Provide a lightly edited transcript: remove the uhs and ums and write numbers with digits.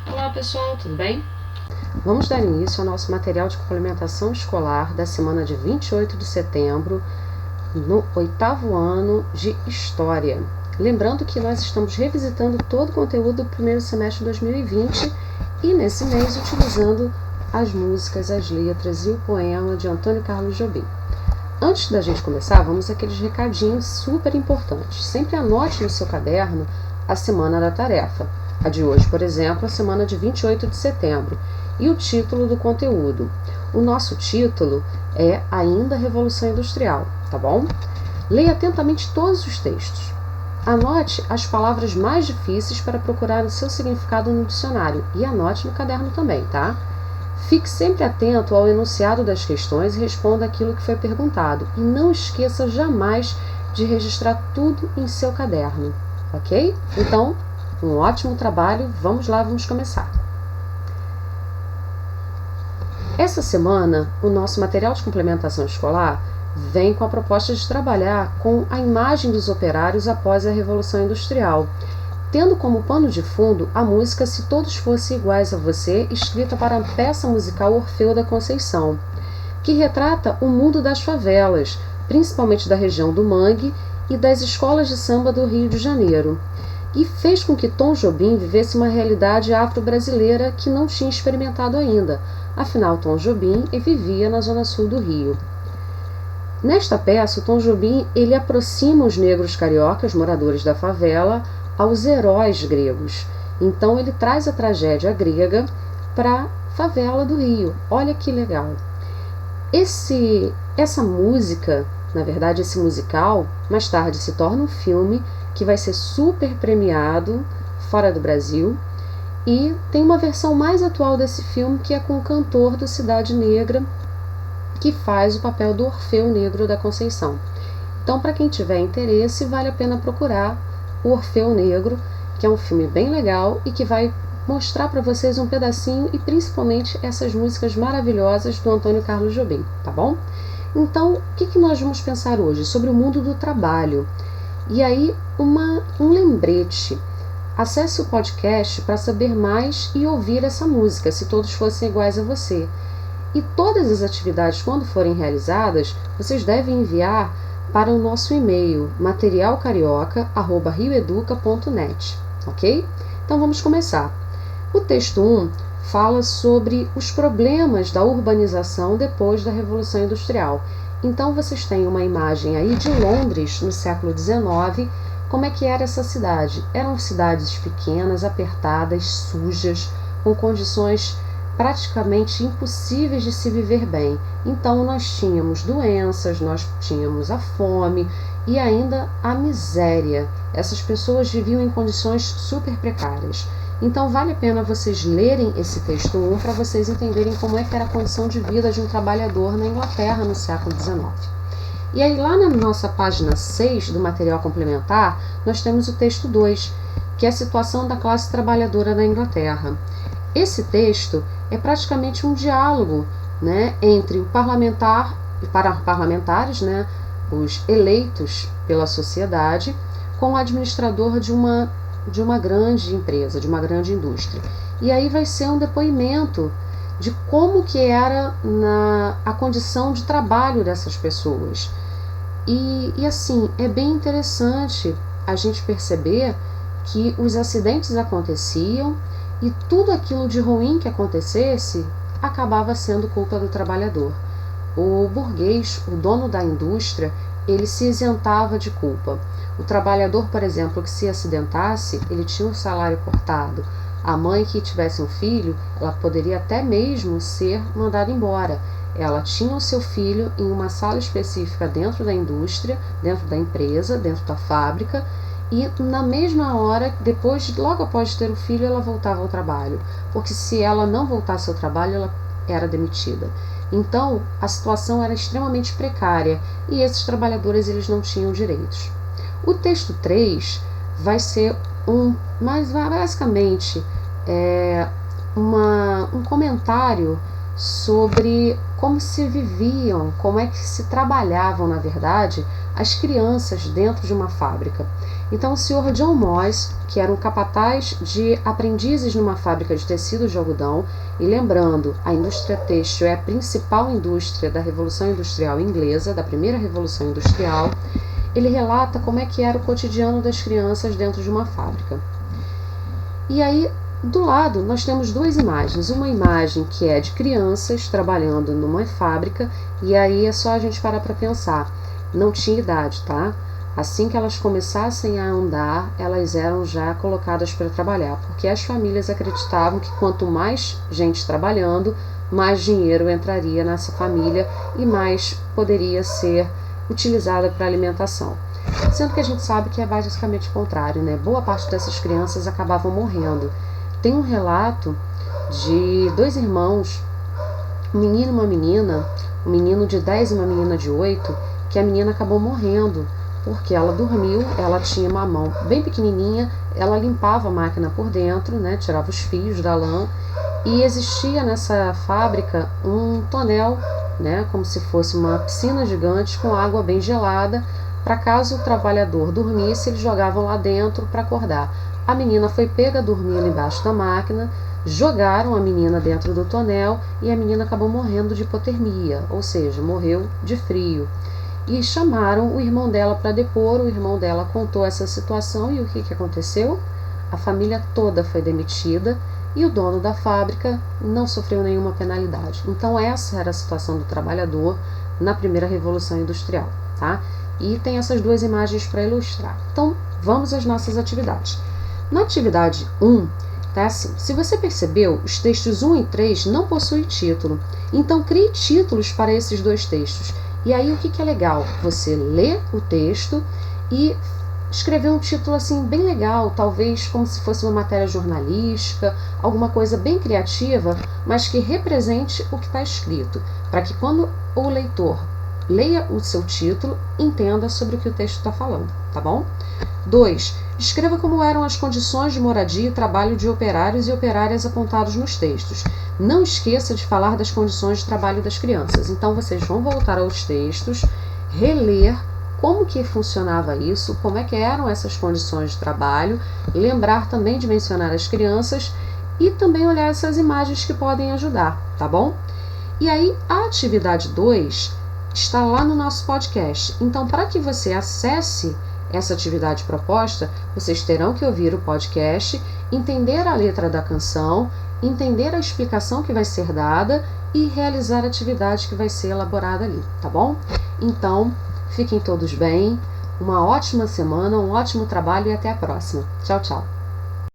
Olá pessoal, tudo bem? Vamos dar início ao nosso material de complementação escolar da semana de 28 de setembro, no 8º ano de História. Lembrando que nós estamos revisitando todo o conteúdo do primeiro semestre de 2020 e nesse mês utilizando as músicas, as letras e o poema de Antônio Carlos Jobim. Antes da gente começar, vamos àqueles recadinhos super importantes. Sempre anote no seu caderno a semana da tarefa. A de hoje, por exemplo, a semana de 28 de setembro. E o título do conteúdo. O nosso título é Ainda Revolução Industrial, tá bom? Leia atentamente todos os textos. Anote as palavras mais difíceis para procurar o seu significado no dicionário e anote no caderno também, tá? Fique sempre atento ao enunciado das questões e responda aquilo que foi perguntado. E não esqueça jamais de registrar tudo em seu caderno, ok? Então, um ótimo trabalho. Vamos lá, vamos começar. Essa semana, o nosso material de complementação escolar vem com a proposta de trabalhar com a imagem dos operários após a Revolução Industrial, tendo como pano de fundo a música Se Todos Fossem Iguais a Você, escrita para a peça musical Orfeu da Conceição, que retrata o mundo das favelas, principalmente da região do Mangue e das escolas de samba do Rio de Janeiro, e fez com que Tom Jobim vivesse uma realidade afro-brasileira que não tinha experimentado ainda. Afinal, Tom Jobim vivia na zona sul do Rio. Nesta peça, o Tom Jobim ele aproxima os negros cariocas, moradores da favela, aos heróis gregos. Então ele traz a tragédia grega para a favela do Rio. Olha que legal. Essa música, na verdade esse musical, mais tarde se torna um filme que vai ser super premiado fora do Brasil. E tem uma versão mais atual desse filme que é com o cantor do Cidade Negra, que faz o papel do Orfeu Negro da Conceição. Então, para quem tiver interesse, vale a pena procurar o Orfeu Negro, que é um filme bem legal e que vai mostrar para vocês um pedacinho e principalmente essas músicas maravilhosas do Antônio Carlos Jobim, tá bom? Então, o que nós vamos pensar hoje? Sobre o mundo do trabalho. E aí, um lembrete. Acesse o podcast para saber mais e ouvir essa música, Se Todos Fossem Iguais a Você. E todas as atividades, quando forem realizadas, vocês devem enviar para o nosso e-mail materialcarioca@rioeduca.net, ok? Então vamos começar. O texto 1 fala sobre os problemas da urbanização depois da Revolução Industrial. Então vocês têm uma imagem aí de Londres no século XIX. Como é que era essa cidade? Eram cidades pequenas, apertadas, sujas, com condições praticamente impossíveis de se viver bem. Então nós tínhamos doenças, nós tínhamos a fome e ainda a miséria. Essas pessoas viviam em condições super precárias. Então vale a pena vocês lerem esse texto 1 para vocês entenderem como é que era a condição de vida de um trabalhador na Inglaterra no século XIX. E aí lá na nossa página 6 do material complementar, nós temos o texto 2, que é a situação da classe trabalhadora na Inglaterra. Esse texto é praticamente um diálogo, né, entre o parlamentar e parlamentares, né, os eleitos pela sociedade, com o administrador de uma grande empresa, de uma grande indústria. E aí vai ser um depoimento de como que era a condição de trabalho dessas pessoas. E assim, é bem interessante a gente perceber que os acidentes aconteciam e tudo aquilo de ruim que acontecesse acabava sendo culpa do trabalhador. O burguês, o dono da indústria, ele se isentava de culpa. O trabalhador, por exemplo, que se acidentasse, ele tinha um salário cortado. A mãe que tivesse um filho, ela poderia até mesmo ser mandada embora. Ela tinha o seu filho em uma sala específica dentro da indústria, dentro da empresa, dentro da fábrica, e na mesma hora, logo após ter o filho, ela voltava ao trabalho. Porque se ela não voltasse ao trabalho, ela era demitida. Então, a situação era extremamente precária e esses trabalhadores eles não tinham direitos. O texto 3 vai ser basicamente um comentário sobre como se viviam, como é que se trabalhavam, na verdade, as crianças dentro de uma fábrica. Então, o senhor John Moss, que era um capataz de aprendizes numa fábrica de tecidos de algodão, e lembrando, a indústria têxtil é a principal indústria da Revolução Industrial Inglesa, da primeira Revolução Industrial, ele relata como é que era o cotidiano das crianças dentro de uma fábrica. E aí, do lado, nós temos duas imagens. Uma imagem que é de crianças trabalhando numa fábrica, e aí é só a gente parar para pensar. Não tinha idade, tá? Assim que elas começassem a andar, elas eram já colocadas para trabalhar, porque as famílias acreditavam que quanto mais gente trabalhando, mais dinheiro entraria nessa família e mais poderia ser utilizada para alimentação. Sendo que a gente sabe que é basicamente o contrário, né? Boa parte dessas crianças acabavam morrendo. Tem um relato de dois irmãos, um menino e uma menina, um menino de 10 e uma menina de 8, que a menina acabou morrendo, porque ela dormiu, ela tinha uma mão bem pequenininha, ela limpava a máquina por dentro, né, tirava os fios da lã, e existia nessa fábrica um tonel, né, como se fosse uma piscina gigante com água bem gelada, para caso o trabalhador dormisse, eles jogavam lá dentro para acordar. A menina foi pega dormindo embaixo da máquina, jogaram a menina dentro do tonel e a menina acabou morrendo de hipotermia, ou seja, morreu de frio. E chamaram o irmão dela para depor, o irmão dela contou essa situação e o que aconteceu? A família toda foi demitida e o dono da fábrica não sofreu nenhuma penalidade. Então essa era a situação do trabalhador na primeira Revolução Industrial, tá? E tem essas duas imagens para ilustrar. Então vamos às nossas atividades. Na atividade 1, tá assim, se você percebeu, os textos 1 e 3 não possuem título, então crie títulos para esses dois textos. E aí o que é legal? Você lê o texto e escrever um título assim bem legal, talvez como se fosse uma matéria jornalística, alguma coisa bem criativa, mas que represente o que está escrito, para que quando o leitor leia o seu título, entenda sobre o que o texto está falando, tá bom? 2. Escreva como eram as condições de moradia e trabalho de operários e operárias apontados nos textos. Não esqueça de falar das condições de trabalho das crianças. Então, vocês vão voltar aos textos, reler como que funcionava isso, como é que eram essas condições de trabalho, lembrar também de mencionar as crianças e também olhar essas imagens que podem ajudar, tá bom? E aí, a atividade 2 está lá no nosso podcast. Então, para que você acesse essa atividade proposta, vocês terão que ouvir o podcast, entender a letra da canção, entender a explicação que vai ser dada e realizar a atividade que vai ser elaborada ali, tá bom? Então, fiquem todos bem, uma ótima semana, um ótimo trabalho e até a próxima. Tchau, tchau!